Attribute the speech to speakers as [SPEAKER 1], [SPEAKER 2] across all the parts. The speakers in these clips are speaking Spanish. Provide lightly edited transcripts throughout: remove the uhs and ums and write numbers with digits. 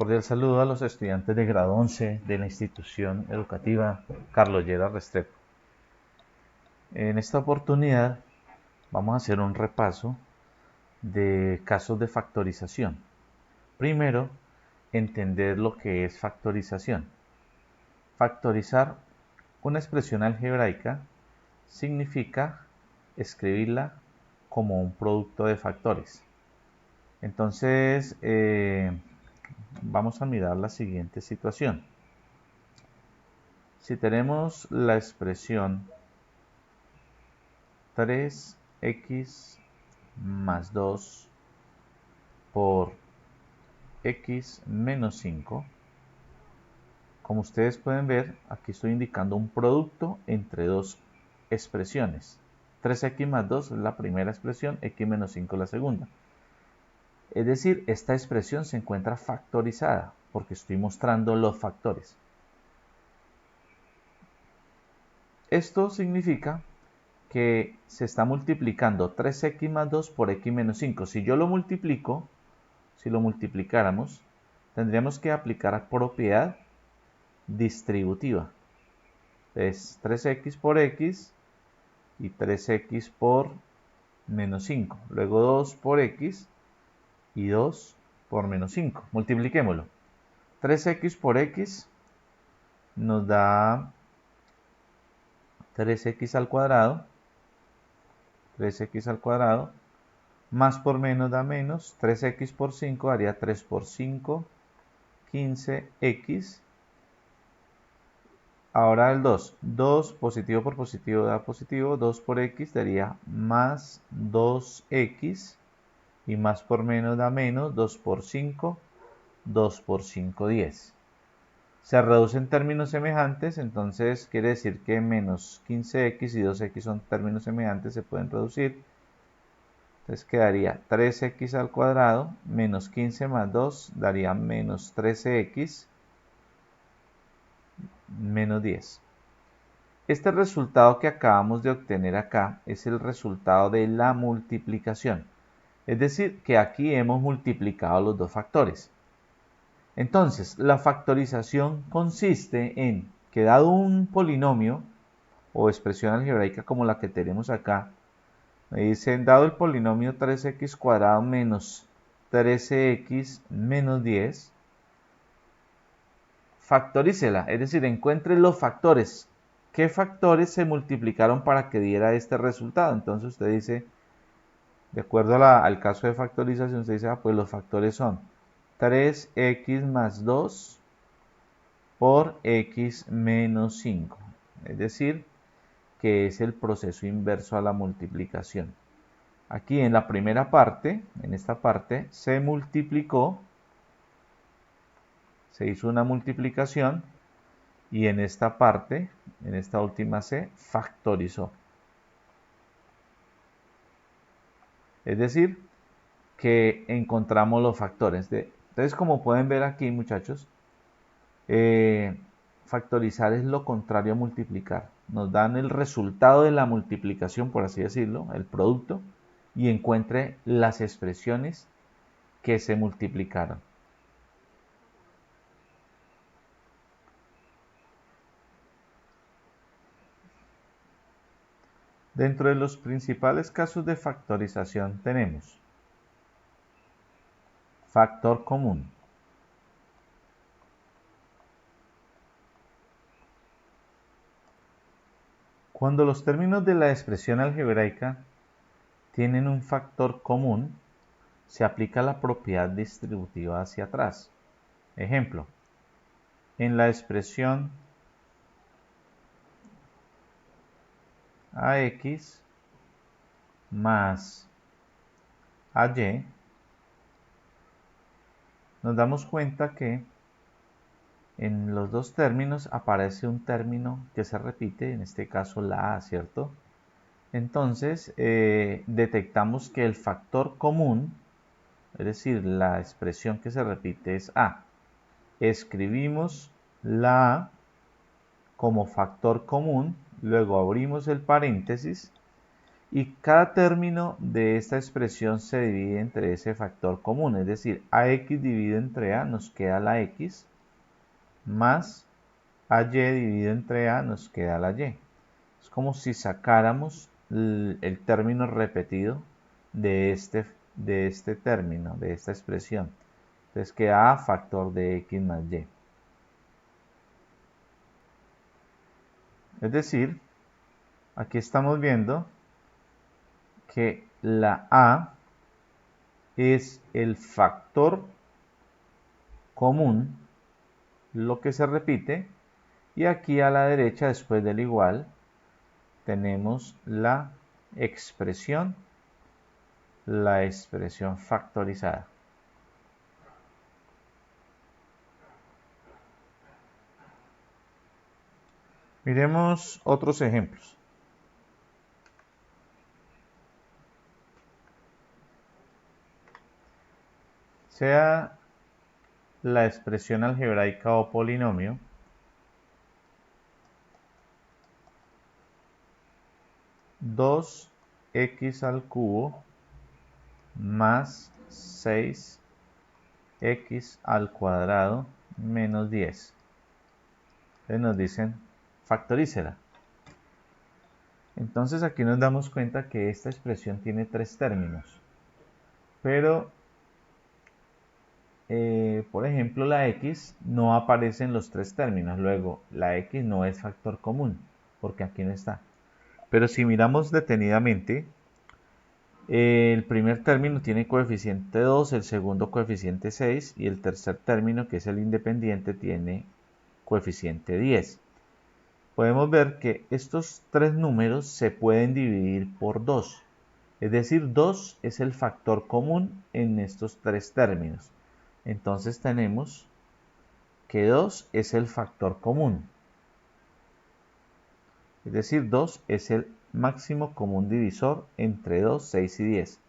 [SPEAKER 1] Cordial saludo a los estudiantes de grado 11 de la institución educativa Carlos Llera Restrepo. En esta oportunidad vamos a hacer un repaso de casos de factorización. Primero, entender lo que es factorización. Factorizar una expresión algebraica significa escribirla como un producto de factores. Entonces, vamos a mirar la siguiente situación. Si tenemos la expresión 3x más 2 por x menos 5, como ustedes pueden ver, aquí estoy indicando un producto entre dos expresiones. 3x más 2 es la primera expresión, x menos 5 la segunda. Es decir, esta expresión se encuentra factorizada porque estoy mostrando los factores. Esto significa que se está multiplicando 3x más 2 por x menos 5. Si yo lo multiplico, si lo multiplicáramos, tendríamos que aplicar propiedad distributiva. Es 3x por x y 3x por menos 5. Luego 2 por x y 2 por menos 5. Multipliquémoslo. 3x por x nos da 3x al cuadrado. 3x al cuadrado. Más por menos da menos. 3x por 5 daría 3 por 5. 15x. Ahora el 2. 2 positivo por positivo da positivo. 2 por x daría más 2x. Y más por menos da menos. 2 por 5. 2 por 5, 10. Se reducen términos semejantes, entonces quiere decir que menos 15x y 2x son términos semejantes, se pueden reducir. Entonces quedaría 3x al cuadrado menos 15 más 2 daría menos 13x menos 10. Este resultado que acabamos de obtener acá es el resultado de la multiplicación. Es decir, que aquí hemos multiplicado los dos factores. Entonces, la factorización consiste en que dado un polinomio o expresión algebraica como la que tenemos acá, me dicen dado el polinomio 3x cuadrado menos 13x menos 10, factorícela, es decir, encuentre los factores. ¿Qué factores se multiplicaron para que diera este resultado? Entonces usted dice, de acuerdo al caso de factorización, usted dice, pues los factores son 3x más 2 por x menos 5. Es decir, que es el proceso inverso a la multiplicación. Aquí en la primera parte, en esta parte, se multiplicó, se hizo una multiplicación y en esta parte, en esta última se factorizó. Es decir, que encontramos los factores. Entonces, como pueden ver aquí, muchachos, factorizar es lo contrario a multiplicar. Nos dan el resultado de la multiplicación, por así decirlo, el producto, y encuentre las expresiones que se multiplicaron. Dentro de los principales casos de factorización tenemos factor común. Cuando los términos de la expresión algebraica tienen un factor común, se aplica la propiedad distributiva hacia atrás. Ejemplo, en la expresión ax más ay, nos damos cuenta que en los dos términos aparece un término que se repite, en este caso la a, ¿cierto? Entonces, detectamos que el factor común, es decir, la expresión que se repite es a. Escribimos la a como factor común, luego abrimos el paréntesis y cada término de esta expresión se divide entre ese factor común, es decir, ax dividido entre a nos queda la x, más ay dividido entre a nos queda la y. Es como si sacáramos el término repetido de este término, de esta expresión. Entonces queda a factor de x más y. Es decir, aquí estamos viendo que la a es el factor común, lo que se repite, y aquí a la derecha, después del igual, tenemos la expresión factorizada. Miremos otros ejemplos. Sea la expresión algebraica o polinomio dos x al cubo más 6x al cuadrado menos 10. Entonces nos dicen factorícela. Entonces aquí nos damos cuenta que esta expresión tiene tres términos. Pero, por ejemplo, la x no aparece en los tres términos. Luego, la x no es factor común, porque aquí no está. Pero si miramos detenidamente, el primer término tiene coeficiente 2, el segundo coeficiente 6 y el tercer término, que es el independiente, tiene coeficiente 10. Podemos ver que estos tres números se pueden dividir por 2. Es decir, 2 es el factor común en estos tres términos. Entonces tenemos que 2 es el factor común. Es decir, 2 es el máximo común divisor entre 2, 6 y 10.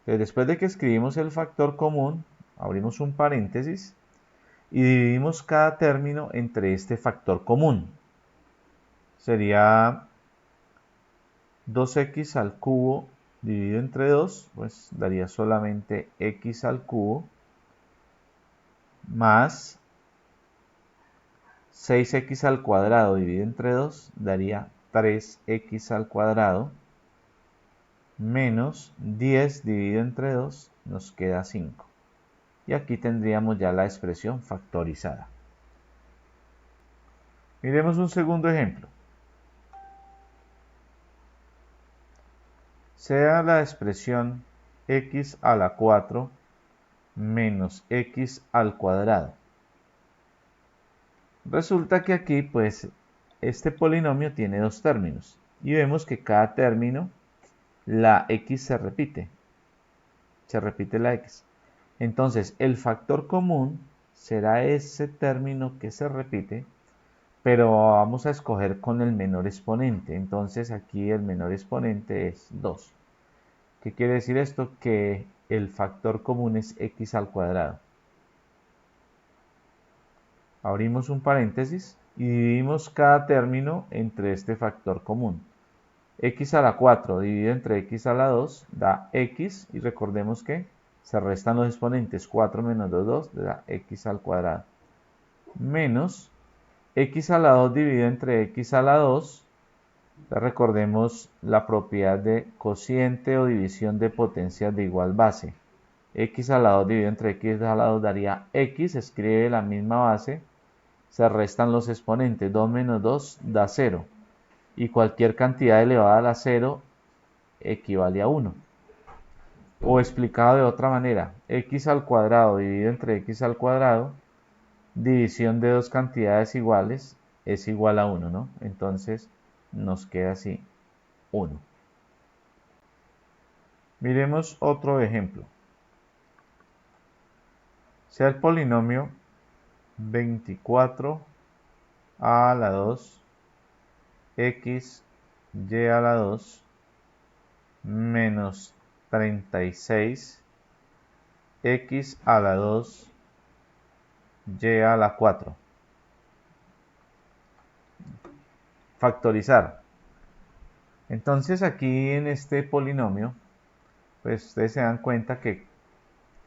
[SPEAKER 1] Entonces, después de que escribimos el factor común, abrimos un paréntesis y dividimos cada término entre este factor común. Sería 2x al cubo dividido entre 2, pues daría solamente x al cubo más 6x al cuadrado dividido entre 2 daría 3x al cuadrado menos 10 dividido entre 2 nos queda 5. Y aquí tendríamos ya la expresión factorizada. Miremos un segundo ejemplo. Sea la expresión x a la 4 menos x al cuadrado. Resulta que aquí, pues, este polinomio tiene dos términos. Y vemos que cada término, la x se repite. Se repite la x. Entonces, el factor común será ese término que se repite, pero vamos a escoger con el menor exponente. Entonces, aquí el menor exponente es 2. ¿Qué quiere decir esto? Que el factor común es x al cuadrado. Abrimos un paréntesis y dividimos cada término entre este factor común. X a la 4 dividido entre x a la 2 da x, y recordemos que se restan los exponentes, 4 menos 2, 2, da x al cuadrado. Menos x a la 2 dividido entre x a la 2, recordemos la propiedad de cociente o división de potencias de igual base. X a la 2 dividido entre x a la 2 daría x, escribe la misma base, se restan los exponentes, 2 menos 2 da 0, y cualquier cantidad elevada a la 0 equivale a 1. O explicado de otra manera, x al cuadrado dividido entre x al cuadrado, división de dos cantidades iguales, es igual a 1, ¿no? Entonces nos queda así, 1. Miremos otro ejemplo. Sea el polinomio 24 a la 2 x y a la 2 menos 36 x a la 2 y a la 4. Factorizar. Entonces aquí en este polinomio, pues ustedes se dan cuenta que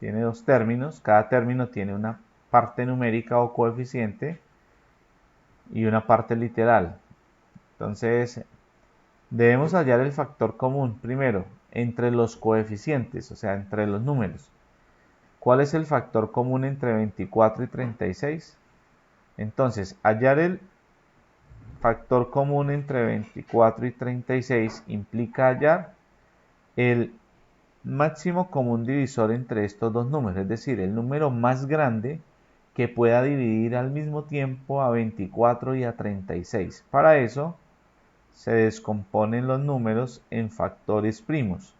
[SPEAKER 1] tiene dos términos, cada término tiene una parte numérica o coeficiente y una parte literal. Entonces debemos hallar el factor común primero entre los coeficientes, o sea, entre los números. ¿Cuál es el factor común entre 24 y 36? Entonces, hallar el factor común entre 24 y 36 implica hallar el máximo común divisor entre estos dos números, es decir, el número más grande que pueda dividir al mismo tiempo a 24 y a 36. Para eso se descomponen los números en factores primos.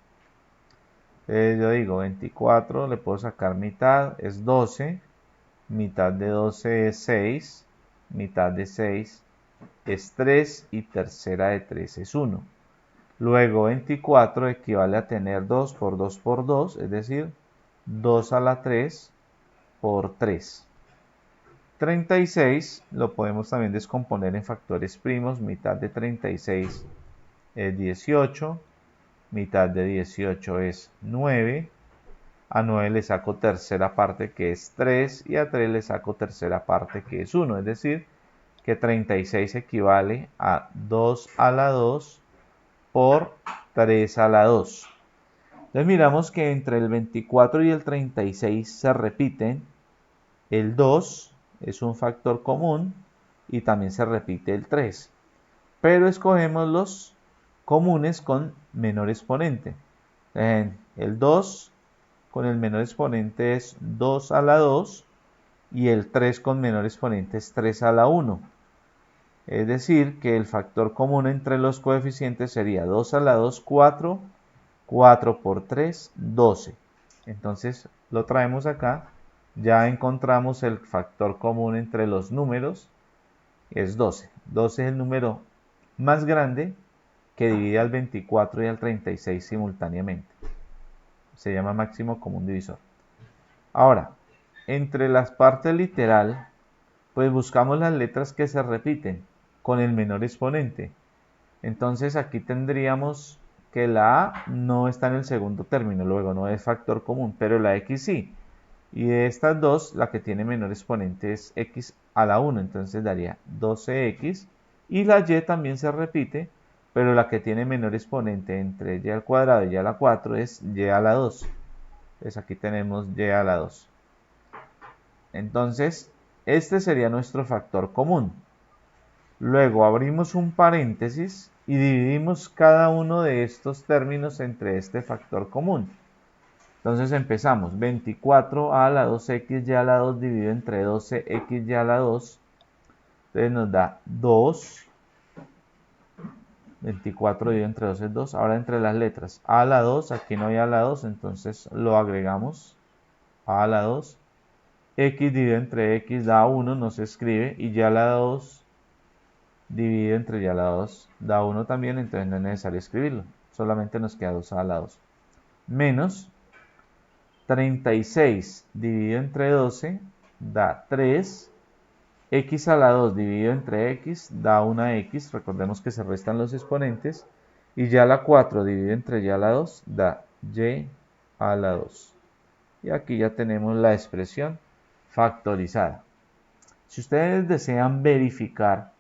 [SPEAKER 1] Entonces yo digo 24, le puedo sacar mitad, es 12, mitad de 12 es 6, mitad de 6 es 3 y tercera de 3 es 1. Luego 24 equivale a tener 2 por 2 por 2, es decir, 2 a la 3 por 3. 36 lo podemos también descomponer en factores primos. Mitad de 36 es 18, mitad de 18 es 9, a 9 le saco tercera parte que es 3 y a 3 le saco tercera parte que es 1, es decir, que 36 equivale a 2 a la 2 por 3 a la 2. Entonces miramos que entre el 24 y el 36 se repiten. El 2 es un factor común y también se repite el 3. Pero escogemos los comunes con menor exponente. El 2 con el menor exponente es 2 a la 2 y el 3 con menor exponente es 3 a la 1. Es decir, que el factor común entre los coeficientes sería 2 a la 2, 4, 4 por 3, 12. Entonces lo traemos acá, ya encontramos el factor común entre los números, es 12. 12 es el número más grande que divide al 24 y al 36 simultáneamente. Se llama máximo común divisor. Ahora, entre las partes literal, pues buscamos las letras que se repiten con el menor exponente. Entonces aquí tendríamos que la A no está en el segundo término, luego no es factor común, pero la X sí. Y de estas dos, la que tiene menor exponente es X a la 1, entonces daría 12X. Y la Y también se repite, pero la que tiene menor exponente entre Y al cuadrado y Y a la 4 es Y a la 2. Entonces aquí tenemos Y a la 2. Entonces, este sería nuestro factor común. Luego abrimos un paréntesis y dividimos cada uno de estos términos entre este factor común. Entonces empezamos, 24 a la 2x a la 2 dividido entre 12x a la 2. Entonces nos da 2. 24 dividido entre 2 es 2. Ahora entre las letras a la 2, aquí no hay a la 2, entonces lo agregamos a la 2. X dividido entre x da 1, no se escribe, y y a la 2 dividido entre y a la 2 da 1 también, entonces no es necesario escribirlo, solamente nos queda 2 a la 2. Menos 36 dividido entre 12 da 3, x a la 2 dividido entre x da una x, recordemos que se restan los exponentes, y y a la 4 dividido entre y a la 2 da y a la 2. Y aquí ya tenemos la expresión factorizada. Si ustedes desean verificar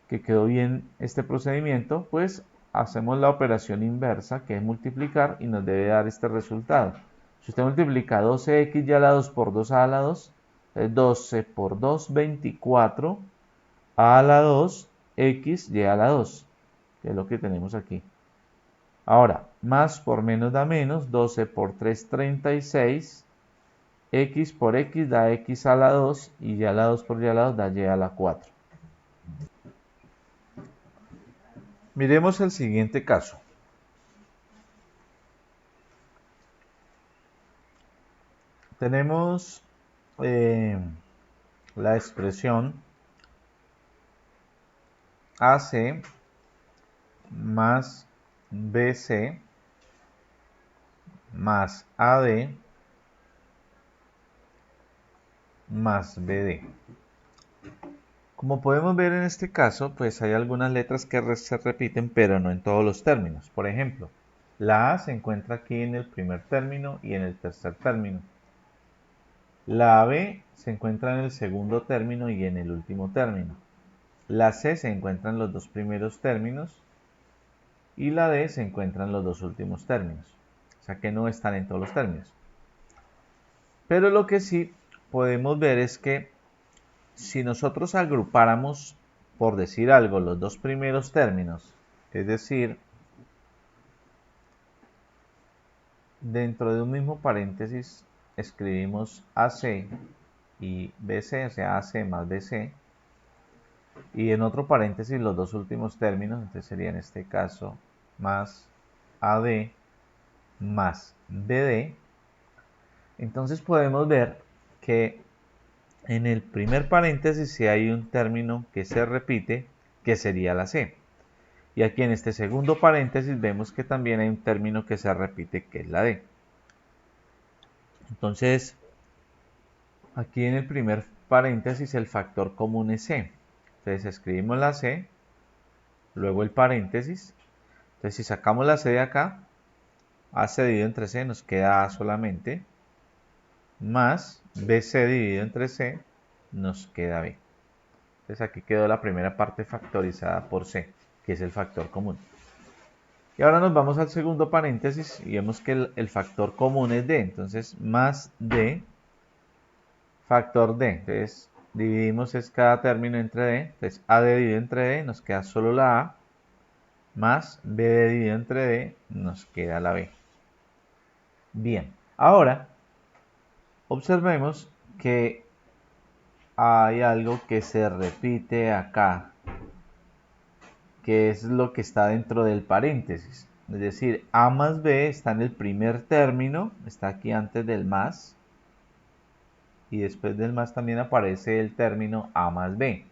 [SPEAKER 1] que quedó bien este procedimiento, pues hacemos la operación inversa, que es multiplicar, y nos debe dar este resultado. Si usted multiplica 12x y a la 2 por 2 a la 2, es 12 por 2, 24, a la 2, x y a la 2, que es lo que tenemos aquí. Ahora, más por menos da menos, 12 por 3, 36, x por x da x a la 2, y y a la 2 por y a la 2 da y a la 4. Miremos el siguiente caso. Tenemos la expresión AC más BC más AD más BD. Como podemos ver en este caso, pues hay algunas letras que se repiten, pero no en todos los términos. Por ejemplo, la A se encuentra aquí en el primer término y en el tercer término. La B se encuentra en el segundo término y en el último término. La C se encuentra en los dos primeros términos y la D se encuentra en los dos últimos términos. O sea que no están en todos los términos. Pero lo que sí podemos ver es que si nosotros agrupáramos, por decir algo, los dos primeros términos, es decir, dentro de un mismo paréntesis escribimos AC y BC, o sea, AC más BC, y en otro paréntesis los dos últimos términos, entonces sería en este caso más AD más BD, entonces podemos ver que en el primer paréntesis sí hay un término que se repite, que sería la C. Y aquí en este segundo paréntesis vemos que también hay un término que se repite, que es la D. Entonces, aquí en el primer paréntesis el factor común es C. Entonces escribimos la C, luego el paréntesis. Entonces si sacamos la C de acá, AC dividido entre C nos queda A solamente, más BC dividido entre C nos queda B. Entonces aquí quedó la primera parte factorizada por C, que es el factor común. Y ahora nos vamos al segundo paréntesis y vemos que el factor común es D. Entonces más D factor D. Entonces dividimos cada término entre D. Entonces AD dividido entre D nos queda solo la A, más BD dividido entre D nos queda la B. Bien, ahora observemos que hay algo que se repite acá, que es lo que está dentro del paréntesis. Es decir, A más B está en el primer término, está aquí antes del más, y después del más también aparece el término A más B.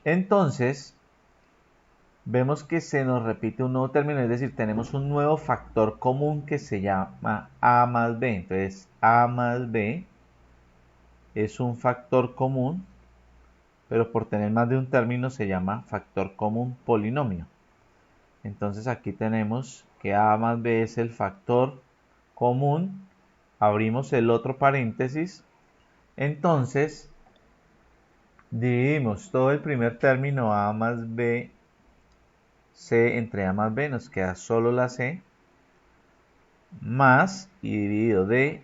[SPEAKER 1] Entonces, vemos que se nos repite un nuevo término, es decir, tenemos un nuevo factor común que se llama A más B. Entonces, A más B es un factor común, pero por tener más de un término se llama factor común polinomio. Entonces aquí tenemos que A más B es el factor común, abrimos el otro paréntesis, entonces dividimos todo el primer término A más B, C entre A más B, nos queda solo la C, más y dividido D,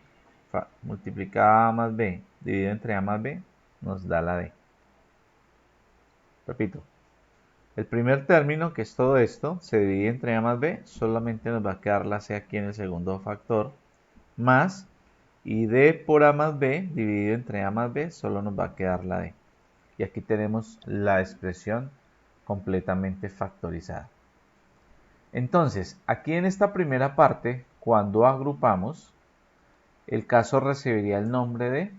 [SPEAKER 1] multiplicado A más B, dividido entre A más B, nos da la D. Repito, el primer término, que es todo esto, se divide entre A más B, solamente nos va a quedar la C aquí en el segundo factor, más y D por A más B, dividido entre A más B, solo nos va a quedar la D. Y aquí tenemos la expresión completamente factorizada. Entonces, aquí en esta primera parte, cuando agrupamos, el caso recibiría el nombre de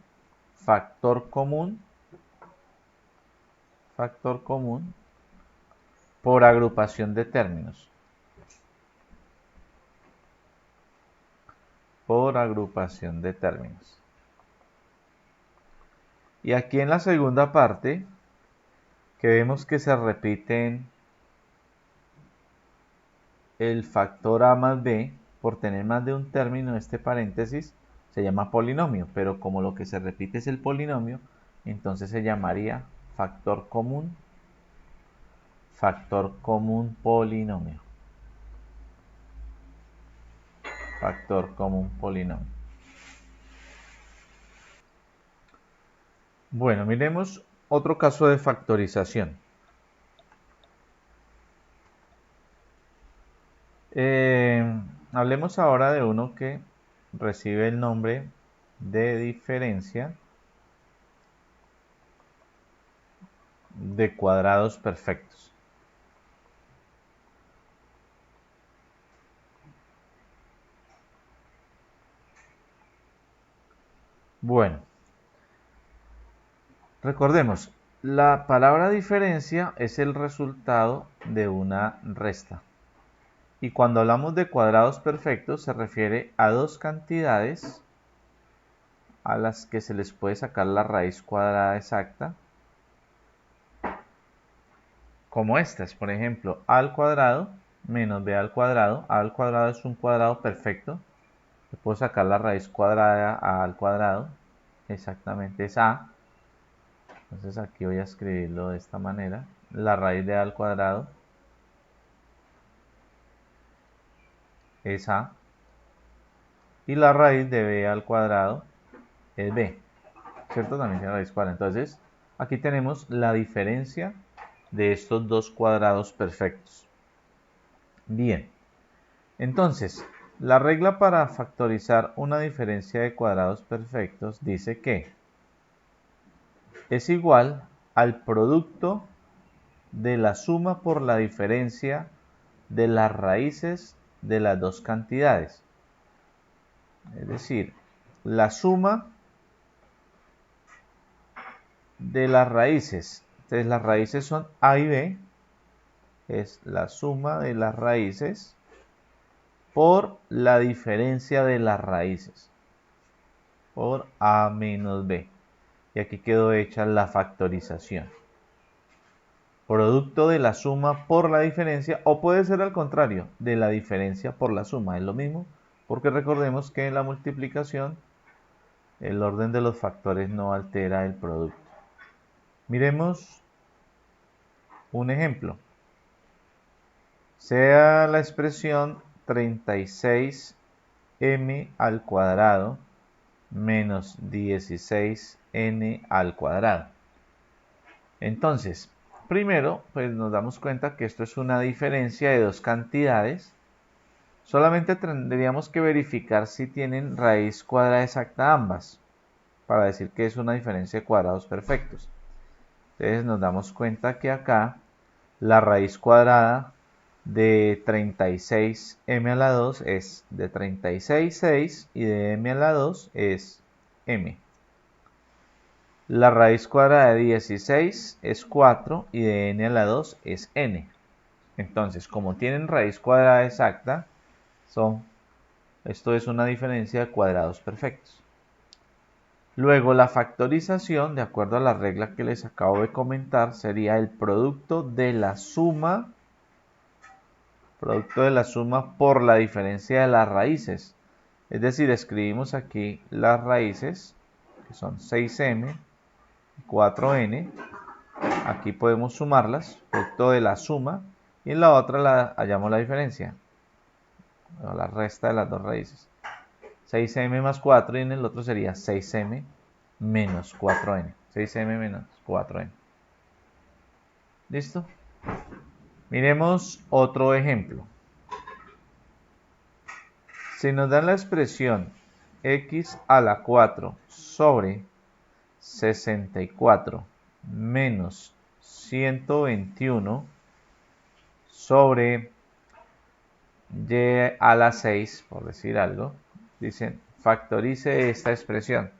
[SPEAKER 1] factor común por agrupación de términos. Por agrupación de términos. Y aquí en la segunda parte, que vemos que se repiten el factor A más B, por tener más de un término en este paréntesis, se llama polinomio, pero como lo que se repite es el polinomio, entonces se llamaría factor común polinomio. Factor común polinomio. Bueno, miremos otro caso de factorización. Hablemos ahora de uno que recibe el nombre de diferencia de cuadrados perfectos. Bueno, recordemos, la palabra diferencia es el resultado de una resta. Y cuando hablamos de cuadrados perfectos se refiere a dos cantidades a las que se les puede sacar la raíz cuadrada exacta como estas, por ejemplo, a al cuadrado menos b al cuadrado. A al cuadrado es un cuadrado perfecto. Le puedo sacar la raíz cuadrada a al cuadrado. Exactamente es a. Entonces aquí voy a escribirlo de esta manera. La raíz de a al cuadrado es a. Y la raíz de b al cuadrado es b. ¿Cierto? También tiene raíz cuadrada. Entonces, aquí tenemos la diferencia de estos dos cuadrados perfectos. Bien. Entonces, la regla para factorizar una diferencia de cuadrados perfectos dice que es igual al producto de la suma por la diferencia de las raíces de las dos cantidades. Es decir, la suma de las raíces. Entonces las raíces son a y b. Es la suma de las raíces por la diferencia de las raíces. Por a menos b. Y aquí quedó hecha la factorización. Producto de la suma por la diferencia, o puede ser al contrario, de la diferencia por la suma. Es lo mismo, porque recordemos que en la multiplicación el orden de los factores no altera el producto. Miremos un ejemplo. Sea la expresión 36m al cuadrado menos 16n al cuadrado. Entonces, primero, pues nos damos cuenta que esto es una diferencia de dos cantidades. Solamente tendríamos que verificar si tienen raíz cuadrada exacta ambas, para decir que es una diferencia de cuadrados perfectos. Entonces nos damos cuenta que acá la raíz cuadrada de 36m a la 2 es de 36, 6 y de m a la 2 es m. La raíz cuadrada de 16 es 4 y de n a la 2 es n. Entonces, como tienen raíz cuadrada exacta, esto es una diferencia de cuadrados perfectos. Luego, la factorización, de acuerdo a la regla que les acabo de comentar, sería el producto de la suma por la diferencia de las raíces. Es decir, escribimos aquí las raíces, que son 6m y 4n. Aquí podemos sumarlas, producto de la suma, y en la otra hallamos la diferencia, la resta de las dos raíces. 6m más 4 y en el otro sería 6m menos 4n. 6m menos 4n. ¿Listo? Miremos otro ejemplo. Si nos dan la expresión x a la 4 sobre 64 menos 121 sobre y a la 6, por decir algo, dicen factorice esta expresión.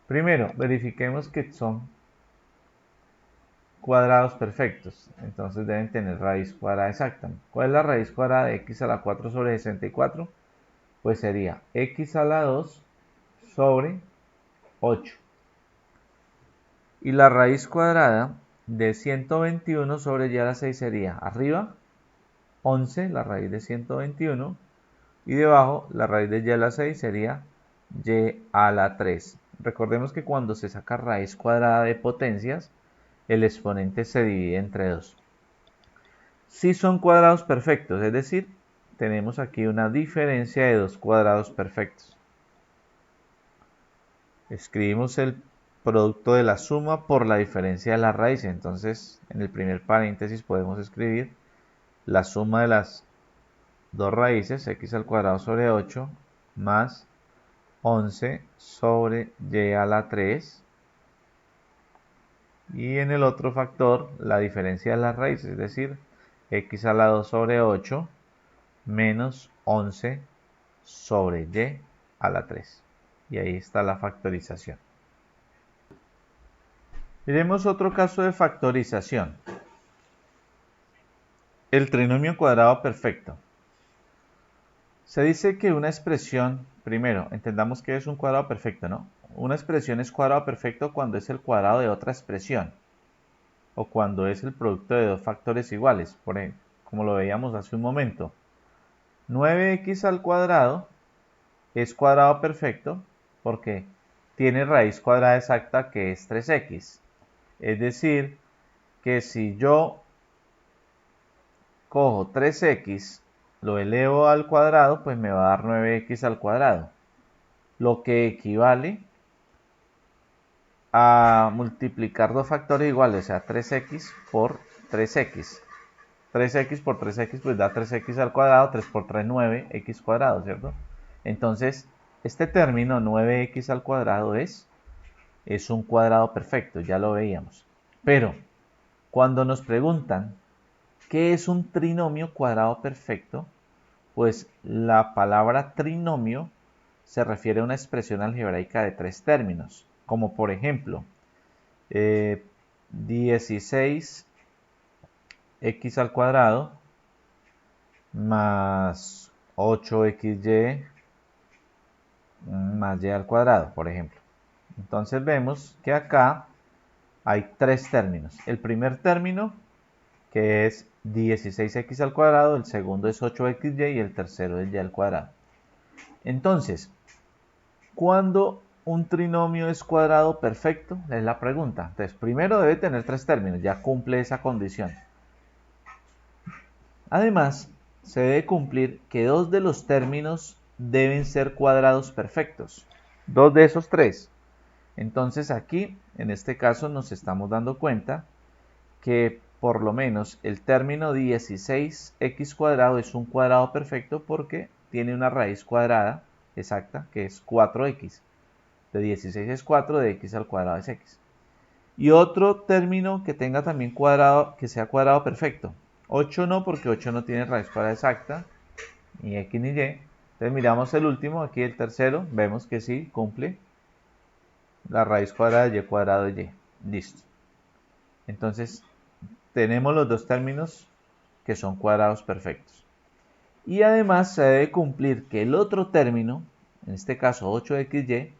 [SPEAKER 1] Primero, verifiquemos que son cuadrados perfectos, entonces deben tener raíz cuadrada exacta. ¿Cuál es la raíz cuadrada de x a la 4 sobre 64? Pues sería x a la 2 sobre 8. Y la raíz cuadrada de 121 sobre y a la 6 sería arriba 11, la raíz de 121, y debajo la raíz de y a la 6 sería y a la 3. Recordemos que cuando se saca raíz cuadrada de potencias, el exponente se divide entre 2. Si son cuadrados perfectos, es decir, tenemos aquí una diferencia de dos cuadrados perfectos. Escribimos el producto de la suma por la diferencia de las raíces. Entonces, en el primer paréntesis podemos escribir la suma de las dos raíces, x al cuadrado sobre 8, más 11 sobre y a la 3. Y en el otro factor, la diferencia de las raíces, es decir, x a la 2 sobre 8 menos 11 sobre y a la 3. Y ahí está la factorización. Miremos otro caso de factorización. El trinomio cuadrado perfecto. Se dice que una expresión, primero, entendamos que es un cuadrado perfecto, ¿no? Una expresión es cuadrado perfecto cuando es el cuadrado de otra expresión. o cuando es el producto de dos factores iguales, por ejemplo, como lo veíamos hace un momento. 9x al cuadrado es cuadrado perfecto porque tiene raíz cuadrada exacta que es 3x. Es decir, que si yo cojo 3x, lo elevo al cuadrado, pues me va a dar 9x al cuadrado, lo que equivale a multiplicar dos factores iguales, o sea, 3x por 3x. 3x por 3x pues da 3x al cuadrado, 3 por 3, 9x cuadrado, ¿cierto? Entonces, este término 9x al cuadrado es un cuadrado perfecto, ya lo veíamos. Pero, cuando nos preguntan qué es un trinomio cuadrado perfecto, pues la palabra trinomio se refiere a una expresión algebraica de tres términos, como por ejemplo, 16x al cuadrado más 8xy más y al cuadrado, por ejemplo. Entonces vemos que acá hay tres términos. El primer término, que es 16x al cuadrado, el segundo es 8xy y el tercero es y al cuadrado. Entonces, ¿cuándo un trinomio es cuadrado perfecto? Es la pregunta. Entonces, primero debe tener tres términos, ya cumple esa condición. Además, se debe cumplir que dos de los términos deben ser cuadrados perfectos. Dos de esos tres. Entonces aquí, en este caso, nos estamos dando cuenta que por lo menos el término 16x cuadrado es un cuadrado perfecto porque tiene una raíz cuadrada exacta que es 4x. De 16 es 4, de x al cuadrado es x. Y otro término que tenga también cuadrado, que sea cuadrado perfecto. 8 no, porque 8 no tiene raíz cuadrada exacta, ni x ni y. Entonces miramos el último, aquí el tercero, vemos que sí, cumple la raíz cuadrada de y cuadrado de y. Listo. Entonces tenemos los dos términos que son cuadrados perfectos. Y además se debe cumplir que el otro término, en este caso 8xy,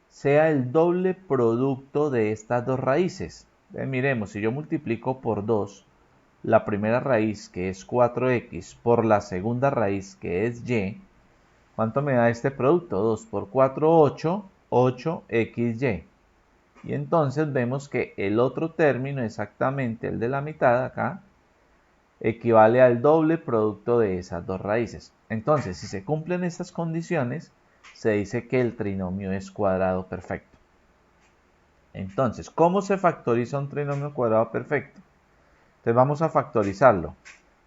[SPEAKER 1] sea el doble producto de estas dos raíces. Miremos, si yo multiplico por 2 la primera raíz, que es 4x, por la segunda raíz, que es y, ¿cuánto me da este producto? 2 por 4, 8, 8xy. Y entonces vemos que el otro término, exactamente el de la mitad acá, equivale al doble producto de esas dos raíces. Entonces, si se cumplen estas condiciones, se dice que el trinomio es cuadrado perfecto. Entonces, ¿cómo se factoriza un trinomio cuadrado perfecto? Entonces vamos a factorizarlo.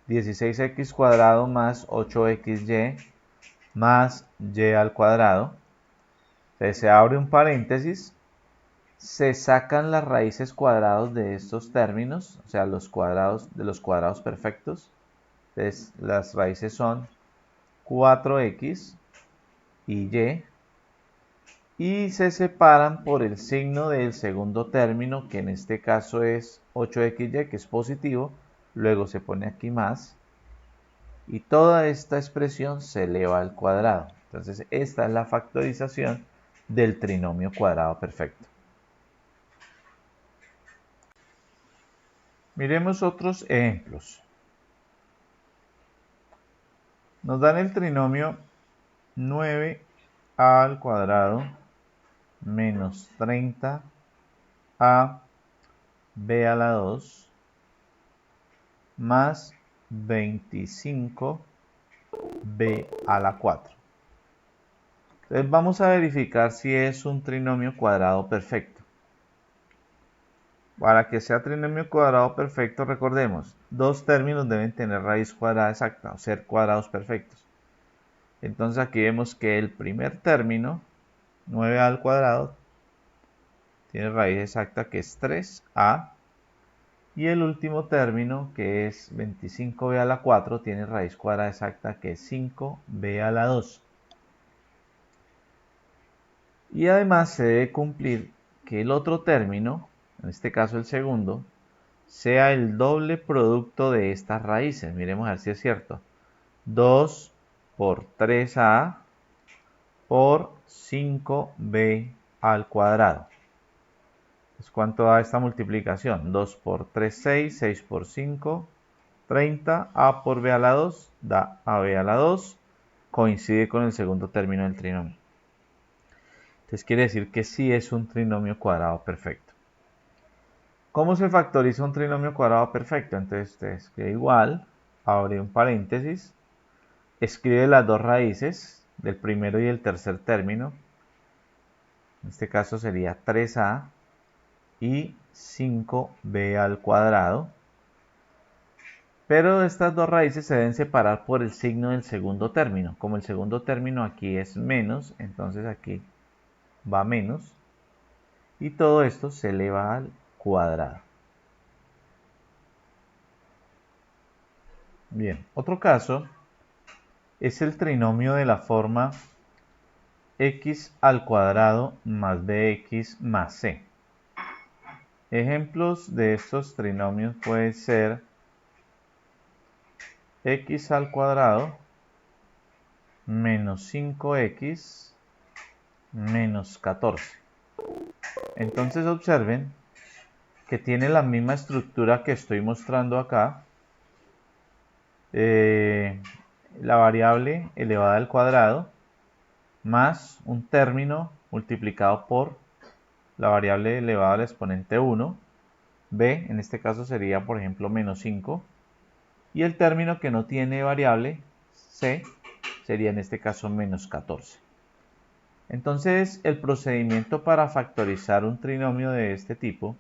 [SPEAKER 1] 16x cuadrado más 8xy más y al cuadrado. Entonces se abre un paréntesis, se sacan las raíces cuadradas de estos términos, o sea, los cuadrados de los cuadrados perfectos. Entonces las raíces son 4x y se separan por el signo del segundo término, que en este caso es 8xy, que es positivo, luego se pone aquí más, y toda esta expresión se eleva al cuadrado. Entonces esta es la factorización del trinomio cuadrado perfecto. Miremos otros ejemplos. Nos dan el trinomio 9a al cuadrado menos 30a b a la 2 más 25b a la 4. Entonces vamos a verificar si es un trinomio cuadrado perfecto. Para que sea trinomio cuadrado perfecto, recordemos, dos términos deben tener raíz cuadrada exacta, o ser cuadrados perfectos. Entonces aquí vemos que el primer término, 9a al cuadrado, tiene raíz exacta que es 3a. Y el último término, que es 25b a la 4, tiene raíz cuadrada exacta que es 5b a la 2. Y además se debe cumplir que el otro término, en este caso el segundo, sea el doble producto de estas raíces. Miremos a ver si es cierto. 2 por 3a por 5b al cuadrado. Entonces, ¿cuánto da esta multiplicación? 2 por 3, 6, 6 por 5, 30, a por b a la 2, da ab a la 2, coincide con el segundo término del trinomio. Entonces quiere decir que sí es un trinomio cuadrado perfecto. ¿Cómo se factoriza un trinomio cuadrado perfecto? Entonces usted escribe igual, abre un paréntesis, escribe las dos raíces del primero y el tercer término. En este caso sería 3a y 5b al cuadrado. Pero estas dos raíces se deben separar por el signo del segundo término. Como el segundo término aquí es menos, entonces aquí va menos. Y todo esto se eleva al cuadrado. Bien, otro caso es el trinomio de la forma x al cuadrado más bx más c. Ejemplos de estos trinomios pueden ser x al cuadrado menos 5x menos 14. Entonces observen que tiene la misma estructura que estoy mostrando acá. La variable elevada al cuadrado más un término multiplicado por la variable elevada al exponente 1. B, en este caso sería, por ejemplo, menos 5. Y el término que no tiene variable, C, sería en este caso menos 14. Entonces, el procedimiento para factorizar un trinomio de este tipo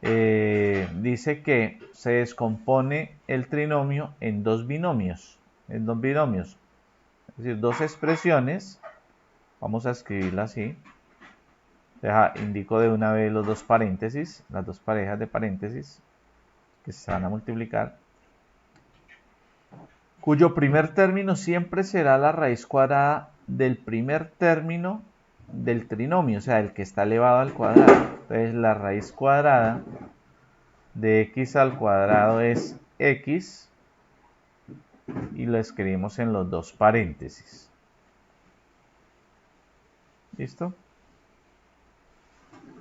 [SPEAKER 1] dice que se descompone el trinomio en dos binomios. Es decir, dos expresiones. Vamos a escribirla así. Indico de una vez los dos paréntesis, las dos parejas de paréntesis que se van a multiplicar, cuyo primer término siempre será la raíz cuadrada del primer término del trinomio, o sea, el que está elevado al cuadrado. Entonces, la raíz cuadrada de x al cuadrado es x y lo escribimos en los dos paréntesis. ¿Listo?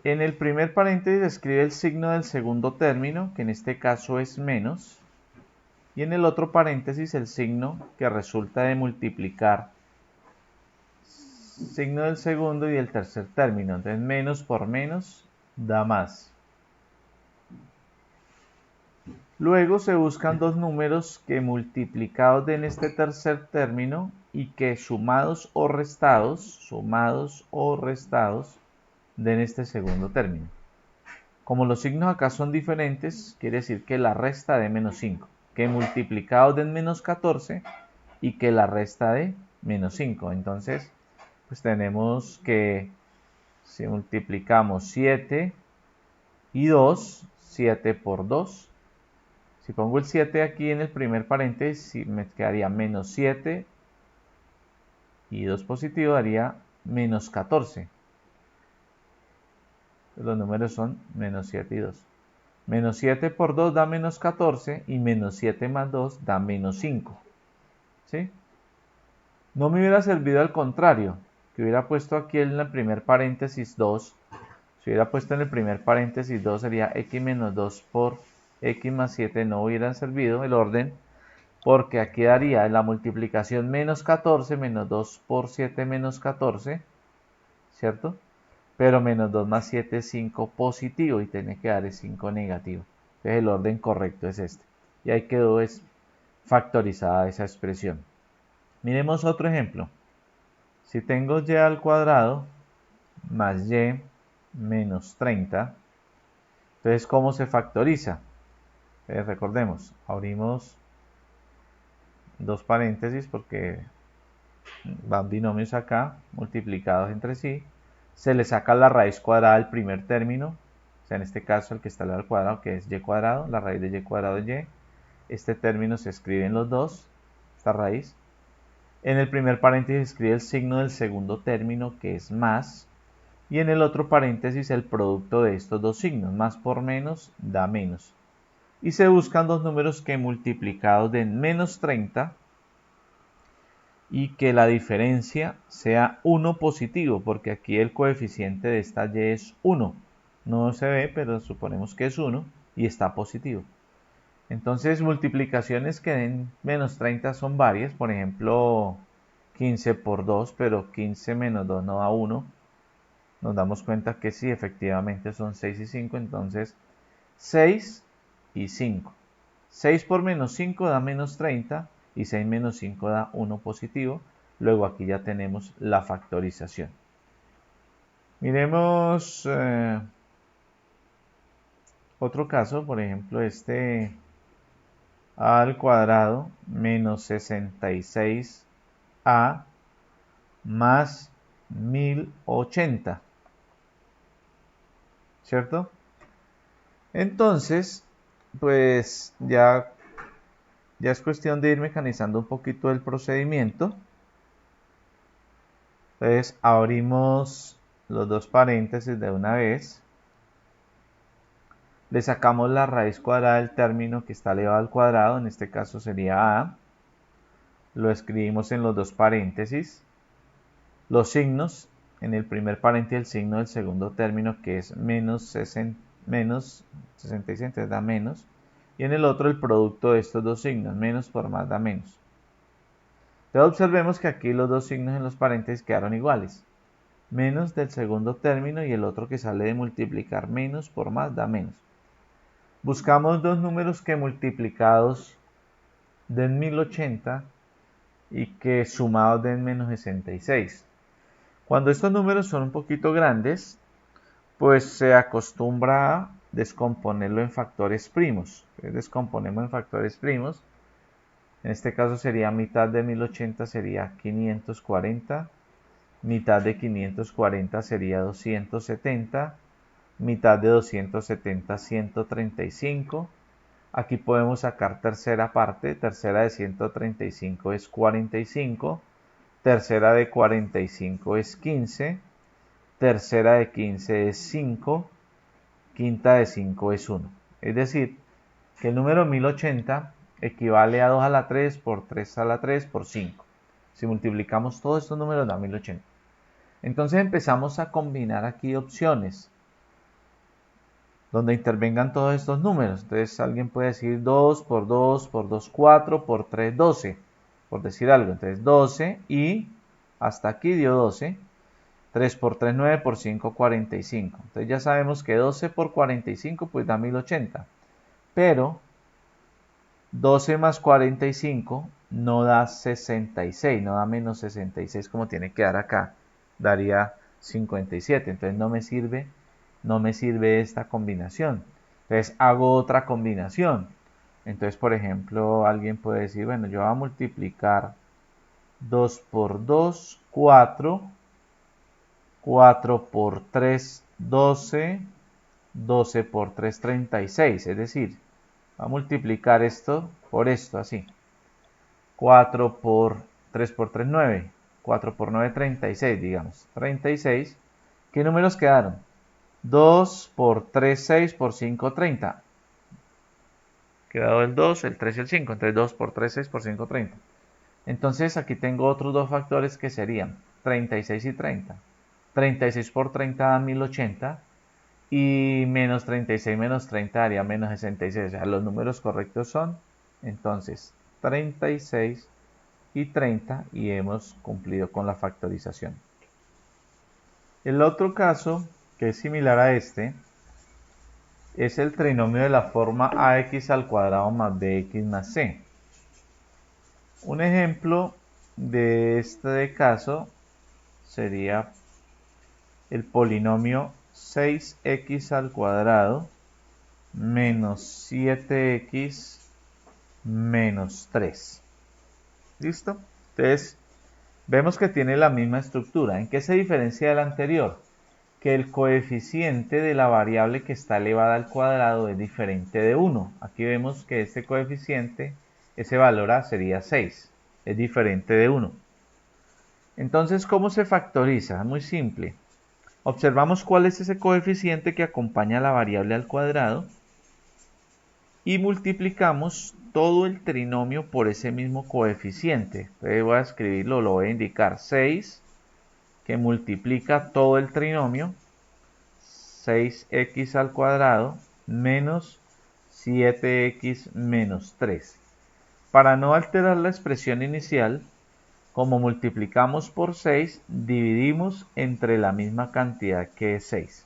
[SPEAKER 1] En el primer paréntesis escribe el signo del segundo término, que en este caso es menos, y en el otro paréntesis el signo que resulta de multiplicar signo del segundo y del tercer término. Entonces menos por menos da más. Luego se buscan dos números que multiplicados den este tercer término y que sumados o restados den este segundo término. Como los signos acá son diferentes, quiere decir que la resta de menos 5, que multiplicados den menos 14 y que la resta de menos 5. Entonces, pues tenemos que si multiplicamos 7 y 2, 7 por 2. Si pongo el 7 aquí en el primer paréntesis, me quedaría menos 7 y 2 positivo daría menos 14. Los números son menos 7 y 2. Menos 7 por 2 da menos 14 y menos 7 más 2 da menos 5. ¿Sí? No me hubiera servido al contrario, que hubiera puesto aquí en el primer paréntesis 2. Si hubiera puesto en el primer paréntesis 2 sería x menos 2 por x más 7. No hubiera servido el orden, porque aquí daría la multiplicación menos 14 menos 2 por 7 menos 14, ¿cierto? Pero menos 2 más 7 es 5 positivo y tiene que dar 5 negativo. Entonces el orden correcto es este. Y ahí quedó factorizada esa expresión. Miremos otro ejemplo. Si tengo y al cuadrado más y menos 30, entonces ¿cómo se factoriza? Recordemos, abrimos dos paréntesis porque van binomios acá multiplicados entre sí. Se le saca la raíz cuadrada del primer término, o sea, en este caso el que está al cuadrado, que es y cuadrado, la raíz de y cuadrado es y. Este término se escribe en los dos, esta raíz. En el primer paréntesis se escribe el signo del segundo término, que es más, y en el otro paréntesis el producto de estos dos signos, más por menos da menos. Y se buscan dos números que multiplicados den menos 30 y que la diferencia sea 1 positivo, porque aquí el coeficiente de esta y es 1. No se ve, pero suponemos que es 1 y está positivo. Entonces, multiplicaciones que den menos 30 son varias. Por ejemplo, 15 por 2, pero 15 menos 2 no da 1. Nos damos cuenta que sí, efectivamente son 6 y 5. Entonces, 6 y 5. 6 por menos 5 da menos 30 y 6 menos 5 da 1 positivo. Luego aquí ya tenemos la factorización. Miremos otro caso, por ejemplo, este a al cuadrado menos 66a más 1080, ¿cierto? Entonces, pues ya es cuestión de ir mecanizando un poquito el procedimiento. Entonces, abrimos los dos paréntesis de una vez. Le sacamos la raíz cuadrada del término que está elevado al cuadrado, en este caso sería a. Lo escribimos en los dos paréntesis. Los signos, en el primer paréntesis el signo del segundo término que es menos 66, entonces da menos. Y en el otro el producto de estos dos signos, menos por más da menos. Entonces observemos que aquí los dos signos en los paréntesis quedaron iguales. Menos del segundo término y el otro que sale de multiplicar menos por más da menos. Buscamos dos números que multiplicados den 1080 y que sumados den menos 66. Cuando estos números son un poquito grandes, pues se acostumbra a descomponerlo en factores primos. Entonces descomponemos en factores primos. En este caso sería mitad de 1080 sería 540, mitad de 540 sería 270, mitad de 270 135. Aquí podemos sacar tercera parte, tercera de 135 es 45, tercera de 45 es 15, tercera de 15 es 5, quinta de 5 es 1. Es decir, que el número 1080 equivale a 2 a la 3 por 3 a la 3 por 5. Si multiplicamos todos estos números da 1080. Entonces empezamos a combinar aquí opciones donde intervengan todos estos números. Entonces alguien puede decir 2 por 2 por 2, 4 por 3, 12, por decir algo. Entonces 12 y hasta aquí dio 12. 3 por 3, 9 por 5, 45. Entonces ya sabemos que 12 por 45 pues da 1080. Pero 12 más 45 no da 66, no da menos 66 como tiene que dar acá. Daría 57. Entonces no me sirve esta combinación. Entonces hago otra combinación. Entonces, por ejemplo, alguien puede decir, bueno, yo voy a multiplicar 2 por 2, 4. 4 por 3, 12. 12 por 3, 36. Es decir, va a multiplicar esto por esto, así. 4 por 3 por 3, 9. 4 por 9, 36, digamos. 36. ¿Qué números quedaron? 2 por 3, 6 por 5, 30. Quedado el 2, el 3 y el 5. Entonces 2 por 3, 6 por 5, 30. Entonces aquí tengo otros dos factores que serían 36 y 30. 36 por 30 da 1080 y menos 36 menos 30 daría menos 66. O sea, los números correctos son entonces 36 y 30 y hemos cumplido con la factorización. El otro caso que es similar a este es el trinomio de la forma ax al cuadrado más bx más c. Un ejemplo de este caso sería el polinomio 6x al cuadrado menos 7x menos 3. ¿Listo? Entonces, vemos que tiene la misma estructura. ¿En qué se diferencia del anterior? Que el coeficiente de la variable que está elevada al cuadrado es diferente de 1. Aquí vemos que este coeficiente, ese valor a sería 6. Es diferente de 1. Entonces, ¿cómo se factoriza? Muy simple. Observamos cuál es ese coeficiente que acompaña a la variable al cuadrado y multiplicamos todo el trinomio por ese mismo coeficiente. Entonces voy a escribirlo, lo voy a indicar 6 que multiplica todo el trinomio. 6x al cuadrado menos 7x menos 3. Para no alterar la expresión inicial, como multiplicamos por 6, dividimos entre la misma cantidad que es 6.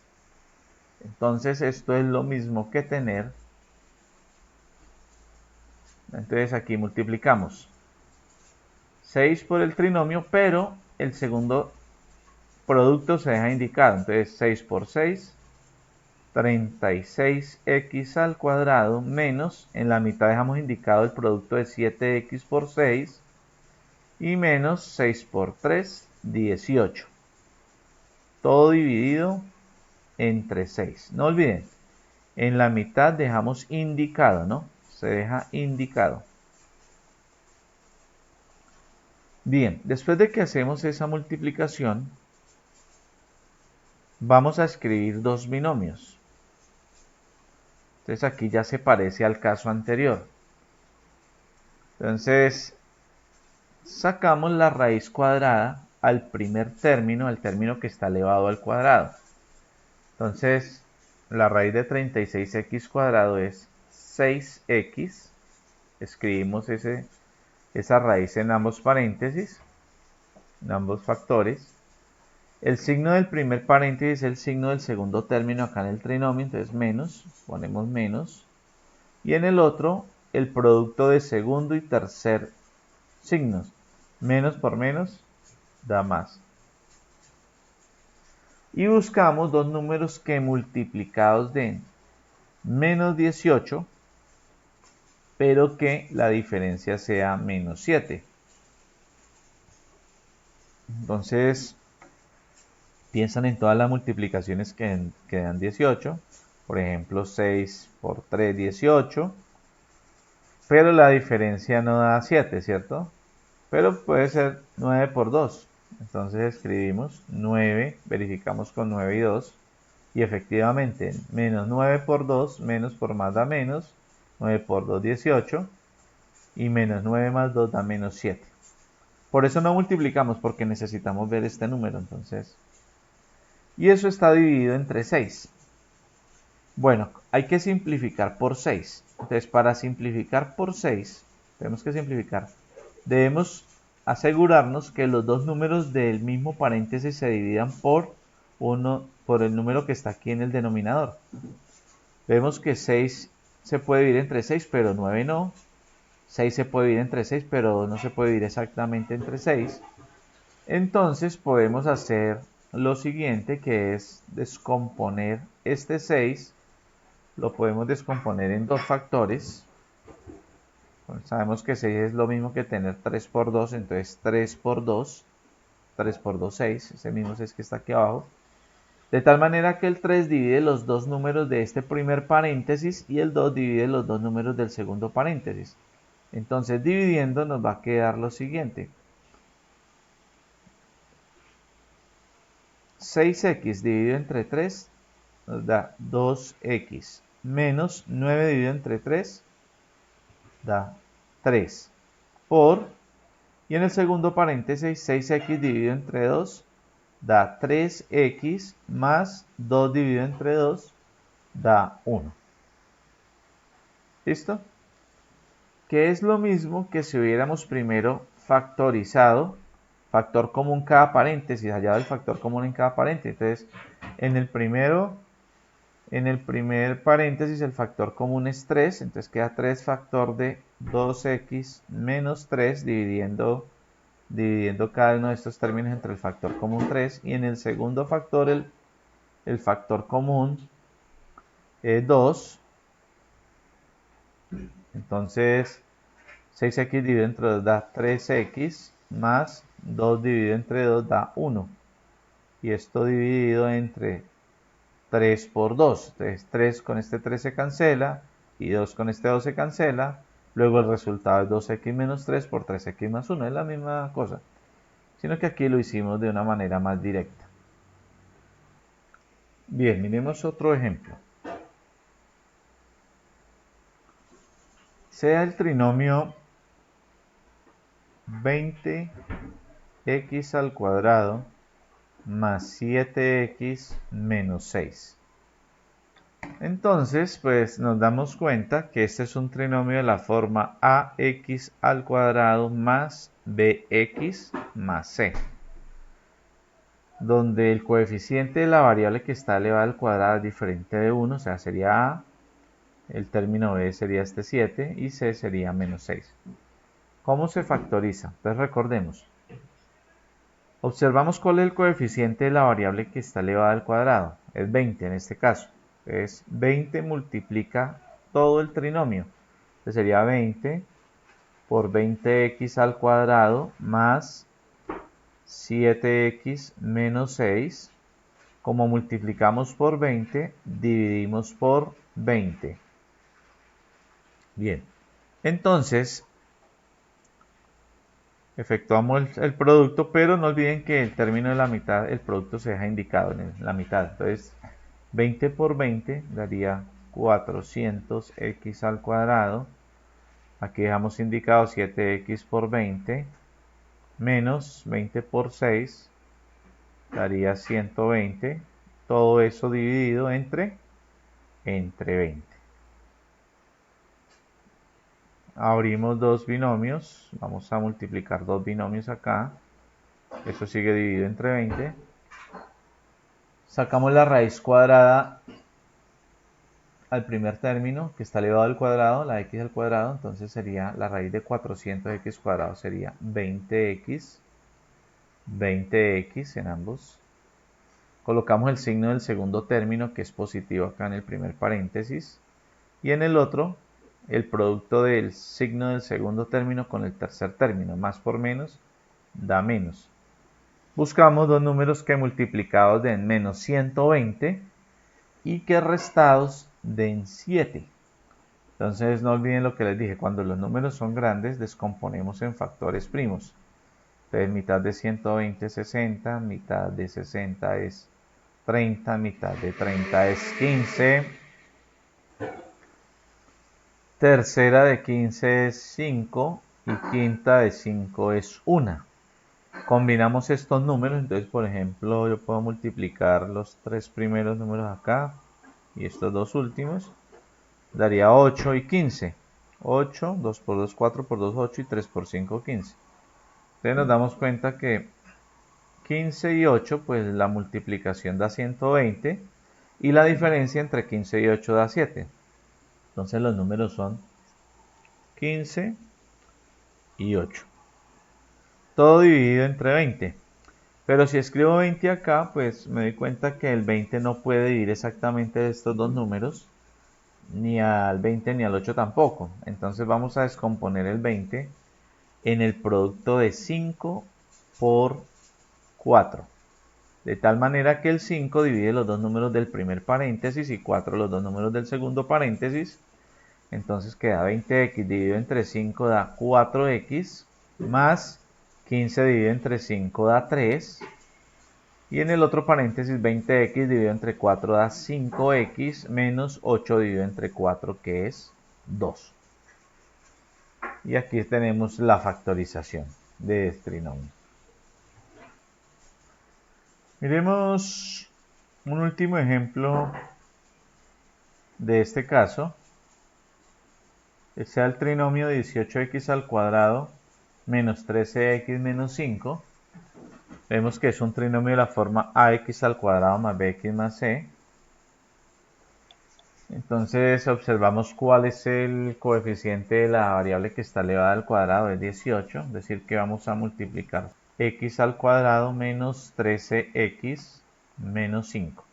[SPEAKER 1] Entonces esto es lo mismo que tener. Entonces aquí multiplicamos 6 por el trinomio, pero el segundo producto se deja indicado. Entonces 6 por 6, 36x al cuadrado menos, en la mitad dejamos indicado el producto de 7x por 6 y menos 6 por 3, 18. Todo dividido entre 6. No olviden, en la mitad dejamos indicado, ¿no? Se deja indicado. Bien, después de que hacemos esa multiplicación, vamos a escribir dos binomios. Entonces aquí ya se parece al caso anterior. Entonces, sacamos la raíz cuadrada al primer término, al término que está elevado al cuadrado. Entonces, la raíz de 36x cuadrado es 6x. Escribimos esa raíz en ambos paréntesis, en ambos factores. El signo del primer paréntesis es el signo del segundo término acá en el trinomio, entonces menos, ponemos menos. Y en el otro, el producto de segundo y tercer signos. Menos por menos da más. Y buscamos dos números que multiplicados den menos 18, pero que la diferencia sea menos 7. Entonces, piensan en todas las multiplicaciones que dan 18. Por ejemplo, 6 por 3, 18. Pero la diferencia no da 7, ¿cierto? Pero puede ser 9 por 2. Entonces escribimos 9, verificamos con 9 y 2. Y efectivamente, menos 9 por 2, menos por más da menos. 9 por 2, 18. Y menos 9 más 2 da menos 7. Por eso no multiplicamos, porque necesitamos ver este número. Entonces, y eso está dividido entre 6. Bueno, hay que simplificar por 6. Entonces, para simplificar por 6, tenemos que simplificar. Debemos asegurarnos que los dos números del mismo paréntesis se dividan por el número que está aquí en el denominador. Vemos que 6 se puede dividir entre 6, pero 9 no. 6 se puede dividir entre 6, pero no se puede dividir exactamente entre 6. Entonces podemos hacer lo siguiente, que es descomponer este 6. Lo podemos descomponer en dos factores. Bueno, sabemos que 6 es lo mismo que tener 3 por 2, entonces 3 por 2, 3 por 2, 6, ese mismo 6 que está aquí abajo. De tal manera que el 3 divide los dos números de este primer paréntesis y el 2 divide los dos números del segundo paréntesis. Entonces, dividiendo nos va a quedar lo siguiente. 6x dividido entre 3 nos da 2x, menos 9 dividido entre 3 da 3, por, y en el segundo paréntesis 6x dividido entre 2 da 3x, más 2 dividido entre 2 da 1. ¿Listo? Que es lo mismo que si hubiéramos primero factorizado, factor común cada paréntesis, hallado el factor común en cada paréntesis. Entonces, en el primer paréntesis el factor común es 3, entonces queda 3 factor de 2x menos 3 dividiendo cada uno de estos términos entre el factor común 3, y en el segundo factor el factor común es 2. Entonces 6x dividido entre 2 da 3x, más 2 dividido entre 2 da 1. Y esto dividido entre 3 por 2. Entonces 3 con este 3 se cancela y 2 con este 2 se cancela. Luego el resultado es 2x menos 3 por 3x más 1. Es la misma cosa, sino que aquí lo hicimos de una manera más directa. Bien, miremos otro ejemplo. Sea el trinomio 20x al cuadrado más 7x menos 6. Entonces, pues nos damos cuenta que este es un trinomio de la forma ax al cuadrado más bx más c, donde el coeficiente de la variable que está elevada al cuadrado es diferente de 1, o sea, sería a, el término b sería este 7 y c sería menos 6. ¿Cómo se factoriza? Entonces recordemos, observamos cuál es el coeficiente de la variable que está elevada al cuadrado, es 20 en este caso. Entonces 20 multiplica todo el trinomio, entonces sería 20 por 20x al cuadrado más 7x menos 6. Como multiplicamos por 20, dividimos por 20. Bien, entonces efectuamos el producto, pero no olviden que el término de la mitad, el producto se deja indicado en la mitad. Entonces 20 por 20 daría 400x al cuadrado. Aquí dejamos indicado 7x por 20 menos 20 por 6 daría 120. Todo eso dividido entre 20. Abrimos dos binomios. Vamos a multiplicar dos binomios acá. Eso sigue dividido entre 20. Sacamos la raíz cuadrada al primer término, que está elevado al cuadrado, la x al cuadrado. Entonces sería la raíz de 400x cuadrado, sería 20x en ambos. Colocamos el signo del segundo término, que es positivo acá en el primer paréntesis, y en el otro el producto del signo del segundo término con el tercer término. Más por menos da menos. Buscamos dos números que multiplicados den menos 120 y que restados den 7. Entonces no olviden lo que les dije, cuando los números son grandes descomponemos en factores primos. Entonces mitad de 120 es 60, mitad de 60 es 30, mitad de 30 es 15, tercera de 15 es 5 y quinta de 5 es 1. Combinamos estos números, entonces por ejemplo yo puedo multiplicar los tres primeros números acá y estos dos últimos, daría 8 y 15. 8, 2 por 2, 4 por 2, 8 y 3 por 5, 15. Entonces nos damos cuenta que 15 y 8, pues la multiplicación da 120 y la diferencia entre 15 y 8 da 7. Entonces los números son 15 y 8. Todo dividido entre 20. Pero si escribo 20 acá, pues me doy cuenta que el 20 no puede dividir exactamente estos dos números, ni al 20 ni al 8 tampoco. Entonces vamos a descomponer el 20 en el producto de 5 por 4. De tal manera que el 5 divide los dos números del primer paréntesis y 4 los dos números del segundo paréntesis. Entonces queda 20x dividido entre 5 da 4x, más 15 dividido entre 5 da 3. Y en el otro paréntesis 20x dividido entre 4 da 5x, menos 8 dividido entre 4, que es 2. Y aquí tenemos la factorización de este trinomio. Miremos un último ejemplo de este caso. Sea el trinomio 18x al cuadrado menos 13x menos 5. Vemos que es un trinomio de la forma ax al cuadrado más bx más c. Entonces observamos cuál es el coeficiente de la variable que está elevada al cuadrado, es 18, es decir que vamos a multiplicar x al cuadrado menos 13x menos 5.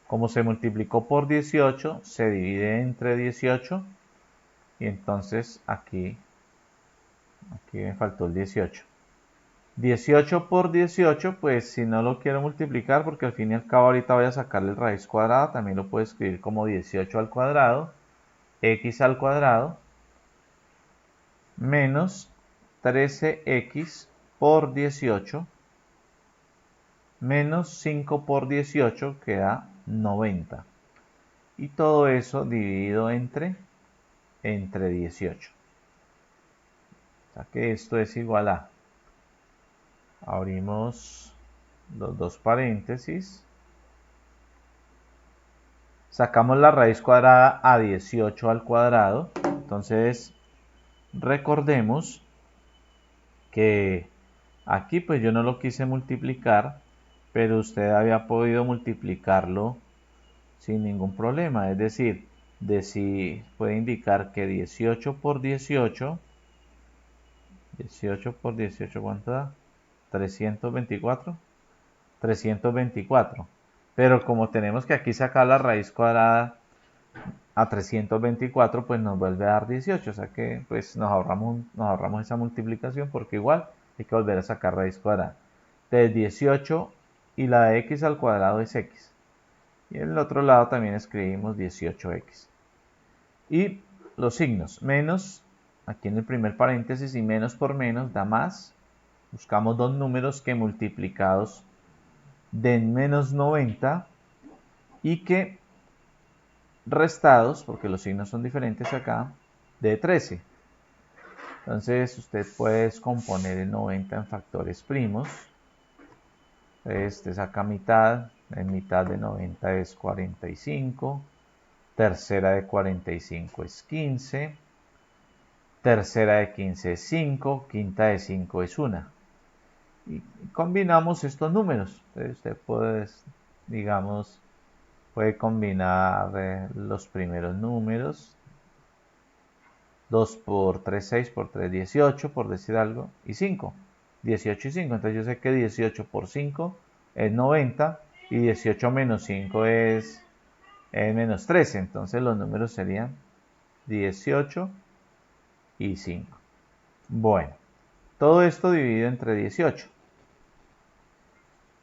[SPEAKER 1] Como se multiplicó por 18, se divide entre 18 y entonces aquí me faltó el 18. 18 por 18, pues si no lo quiero multiplicar, porque al fin y al cabo ahorita voy a sacarle raíz cuadrada, también lo puedo escribir como 18 al cuadrado, x al cuadrado, menos 13x por 18, menos 5 por 18, que da 90. Y todo eso dividido entre 18. O sea que esto es igual a, abrimos los dos paréntesis, Sacamos la raíz cuadrada a 18 al cuadrado. Entonces, recordemos que aquí pues yo no lo quise multiplicar, pero usted había podido multiplicarlo sin ningún problema. Es decir, si puede indicar que 18 por 18, 18 por 18, ¿cuánto da? 324. 324. Pero como tenemos que aquí sacar la raíz cuadrada a 324, pues nos vuelve a dar 18. O sea que pues nos ahorramos esa multiplicación porque igual hay que volver a sacar raíz cuadrada. Entonces 18 y la de x al cuadrado es x. Y en el otro lado también escribimos 18x. Y los signos, menos, aquí en el primer paréntesis, y menos por menos da más. Buscamos dos números que multiplicados den menos 90 y que restados, porque los signos son diferentes acá, de 13. Entonces usted puede descomponer el 90 en factores primos. Este saca mitad, en mitad de 90 es 45, tercera de 45 es 15, tercera de 15 es 5, quinta de 5 es 1. Y combinamos estos números. Entonces usted puede, digamos, puede combinar los primeros números. 2 por 3, 6, por 3, 18, por decir algo, y 5. 18 y 5. Entonces yo sé que 18 por 5 es 90 y 18 menos 5 es menos 13. Entonces los números serían 18 y 5. Bueno, todo esto dividido entre 18.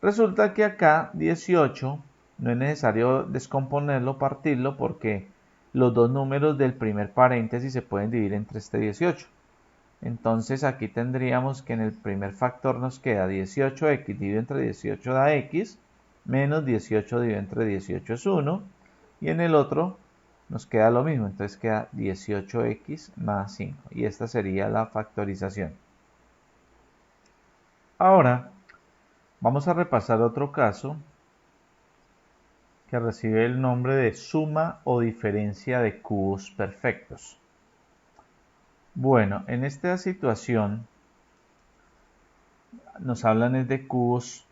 [SPEAKER 1] Resulta que acá 18 no es necesario descomponerlo, partirlo, porque los dos números del primer paréntesis se pueden dividir entre este 18. Entonces aquí tendríamos que en el primer factor nos queda 18x dividido entre 18 da x, menos 18 dividido entre 18 es 1, y en el otro nos queda lo mismo, entonces queda 18x más 5, y esta sería la factorización. Ahora, vamos a repasar otro caso que recibe el nombre de suma o diferencia de cubos perfectos. Bueno, en esta situación nos hablan de cubos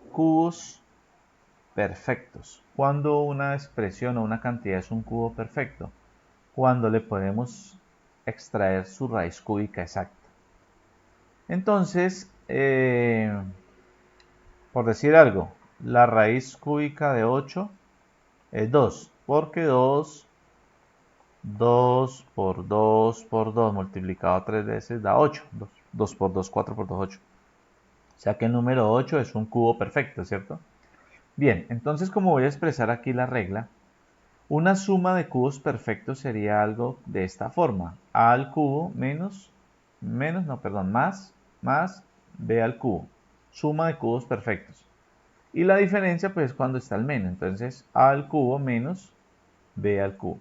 [SPEAKER 1] perfectos. Cuando una expresión o una cantidad es un cubo perfecto, cuando le podemos extraer su raíz cúbica exacta. Entonces, por decir algo, la raíz cúbica de 8 es 2, porque 2 por 2 por 2 multiplicado 3 veces da 8. 2 por 2, 4 por 2, 8. O sea que el número 8 es un cubo perfecto, ¿cierto? Bien, entonces como voy a expresar aquí la regla, una suma de cubos perfectos sería algo de esta forma. A al cubo más b al cubo. Suma de cubos perfectos. Y la diferencia pues es cuando está el menos. Entonces a al cubo menos b al cubo.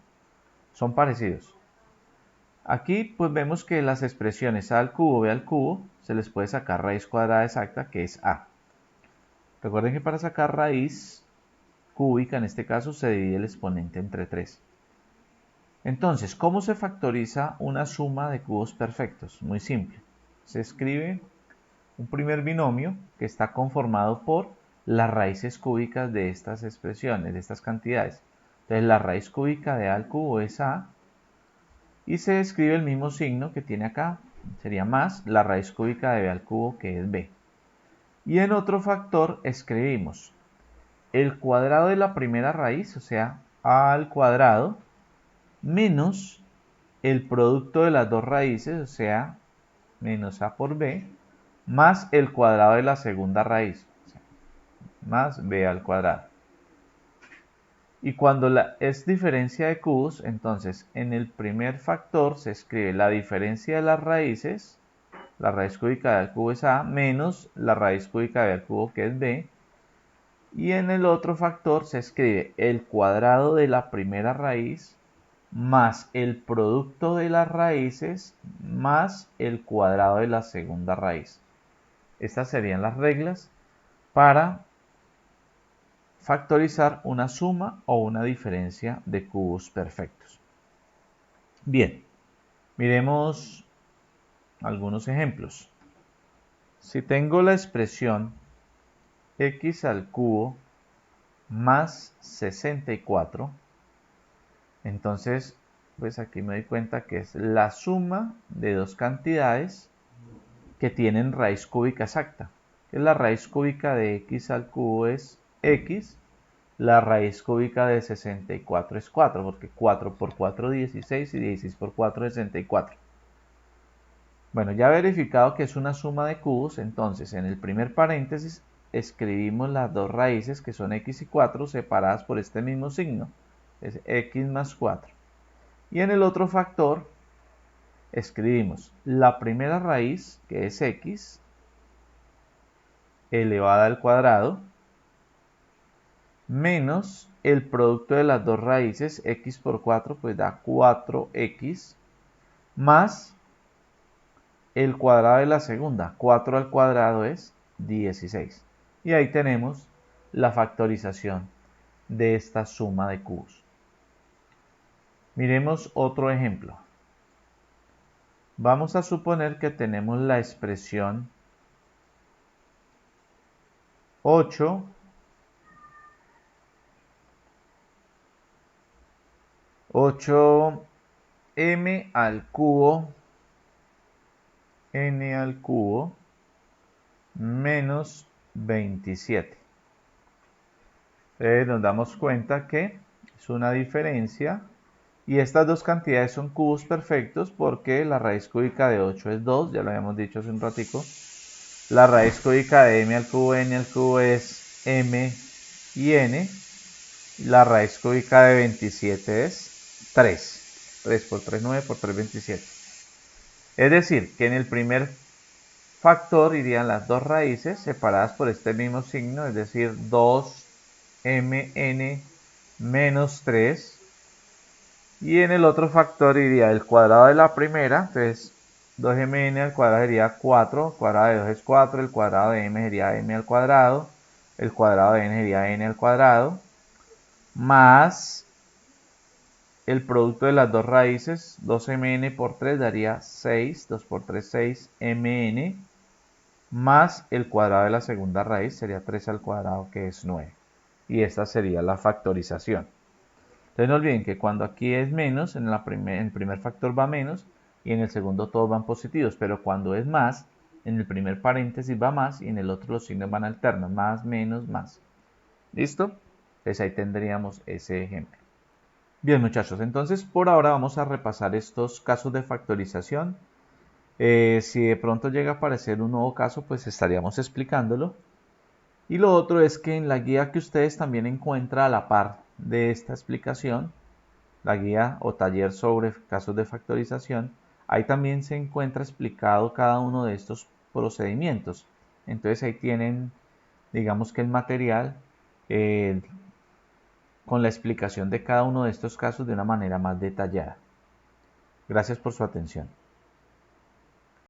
[SPEAKER 1] Son parecidos. Aquí pues vemos que las expresiones a al cubo, b al cubo, se les puede sacar raíz cuadrada exacta, que es a. Recuerden que para sacar raíz cúbica, en este caso, se divide el exponente entre 3. Entonces, ¿cómo se factoriza una suma de cubos perfectos? Muy simple. Se escribe un primer binomio que está conformado por las raíces cúbicas de estas expresiones, de estas cantidades. Entonces, la raíz cúbica de a al cubo es a, y se escribe el mismo signo que tiene acá, sería más la raíz cúbica de b al cubo, que es b. Y en otro factor escribimos el cuadrado de la primera raíz, o sea, a al cuadrado, menos el producto de las dos raíces, o sea, menos a por b, más el cuadrado de la segunda raíz, o sea, más b al cuadrado. Y cuando es diferencia de cubos, entonces en el primer factor se escribe la diferencia de las raíces, la raíz cúbica de a al cubo es a, menos la raíz cúbica de b al cubo, que es b, y en el otro factor se escribe el cuadrado de la primera raíz más el producto de las raíces más el cuadrado de la segunda raíz. Estas serían las reglas para factorizar una suma o una diferencia de cubos perfectos. Bien, miremos algunos ejemplos. Si tengo la expresión x al cubo más 64, entonces pues aquí me doy cuenta que es la suma de dos cantidades que tienen raíz cúbica exacta. La raíz cúbica de x al cubo es x, la raíz cúbica de 64 es 4, porque 4 por 4 es 16 y 16 por 4 es 64. Bueno, ya verificado que es una suma de cubos, entonces en el primer paréntesis escribimos las dos raíces que son x y 4 separadas por este mismo signo, es x más 4. Y en el otro factor escribimos la primera raíz, que es x, elevada al cuadrado, menos el producto de las dos raíces, x por 4, pues da 4x, más el cuadrado de la segunda, 4 al cuadrado es 16. Y ahí tenemos la factorización de esta suma de cubos. Miremos otro ejemplo. Vamos a suponer que tenemos la expresión 8 m al cubo n al cubo menos 27. Nos damos cuenta que es una diferencia y estas dos cantidades son cubos perfectos porque la raíz cúbica de 8 es 2, ya lo habíamos dicho hace un ratico. La raíz cúbica de m al cubo n al cubo es m y n. La raíz cúbica de 27 es 3. 3 por 3, 9 por 3, 27. Es decir, que en el primer factor irían las dos raíces separadas por este mismo signo, es decir, 2mn menos 3. Y en el otro factor iría el cuadrado de la primera, entonces 2mn al cuadrado sería 4, el cuadrado de 2 es 4, el cuadrado de m sería m al cuadrado, el cuadrado de n sería n al cuadrado, más el producto de las dos raíces, 2mn por 3 daría 6, 2 por 3, 6, mn, más el cuadrado de la segunda raíz, sería 3 al cuadrado, que es 9. Y esta sería la factorización. Entonces no olviden que cuando aquí es menos, en el primer factor va menos y en el segundo todos van positivos, pero cuando es más, en el primer paréntesis va más y en el otro los signos van alternos, más, menos, más. ¿Listo? Entonces ahí tendríamos ese ejemplo. Bien muchachos, entonces por ahora vamos a repasar estos casos de factorización. Si de pronto llega a aparecer un nuevo caso, pues estaríamos explicándolo. Y lo otro es que en la guía que ustedes también encuentran a la par de esta explicación, la guía o taller sobre casos de factorización, ahí también se encuentra explicado cada uno de estos procedimientos. Entonces ahí tienen, digamos que el material con la explicación de cada uno de estos casos de una manera más detallada. Gracias por su atención.